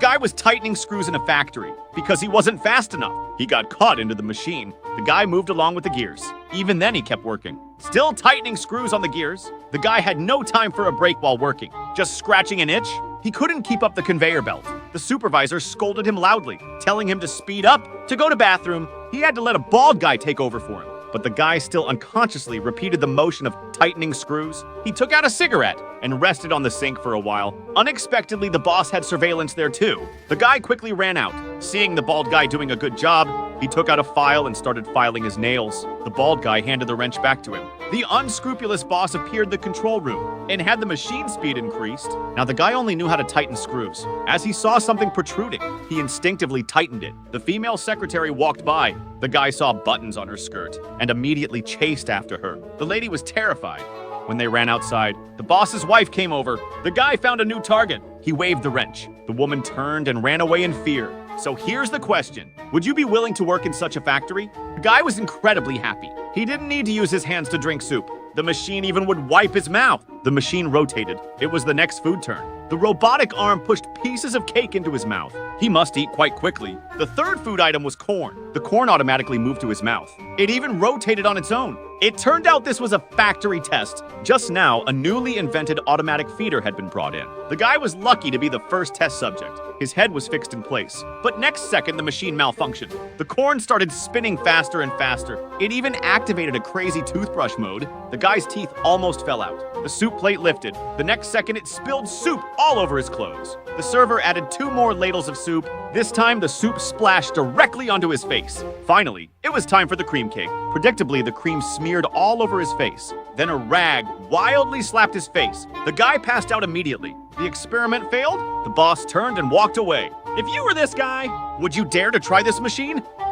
guy was tightening screws in a factory because he wasn't fast enough. He got caught into the machine. The guy moved along with the gears. Even then, he kept working. Still tightening screws on the gears. The guy had no time for a break while working, just scratching an itch. He couldn't keep up the conveyor belt. The supervisor scolded him loudly, telling him to speed up, to go to bathroom. He had to let a bald guy take over for him. But the guy still unconsciously repeated the motion of tightening screws. He took out a cigarette and rested on the sink for a while. Unexpectedly, the boss had surveillance there too. The guy quickly ran out. Seeing the bald guy doing a good job, he took out a file and started filing his nails. The bald guy handed the wrench back to him. The unscrupulous boss appeared in the control room and had the machine speed increased. Now the guy only knew how to tighten screws. As he saw something protruding, he instinctively tightened it. The female secretary walked by. The guy saw buttons on her skirt and immediately chased after her. The lady was terrified. When they ran outside, the boss's wife came over. The guy found a new target. He waved the wrench. The woman turned and ran away in fear. So here's the question. Would you be willing to work in such a factory? The guy was incredibly happy. He didn't need to use his hands to drink soup. The machine even would wipe his mouth. The machine rotated. It was the next food turn. The robotic arm pushed pieces of cake into his mouth. He must eat quite quickly. The third food item was corn. The corn automatically moved to his mouth. It even rotated on its own. It turned out this was a factory test. Just now, a newly invented automatic feeder had been brought in. The guy was lucky to be the first test subject. His head was fixed in place. But next second, the machine malfunctioned. The corn started spinning faster and faster. It even activated a crazy toothbrush mode. The guy's teeth almost fell out. The soup plate lifted. The next second, it spilled soup all over his clothes. The server added 2 more ladles of soup. This time, the soup splashed directly onto his face. Finally, it was time for the cream cake. Predictably, the cream smeared all over his face. Then a rag wildly slapped his face. The guy passed out immediately. The experiment failed. The boss turned and walked away. If you were this guy, would you dare to try this machine?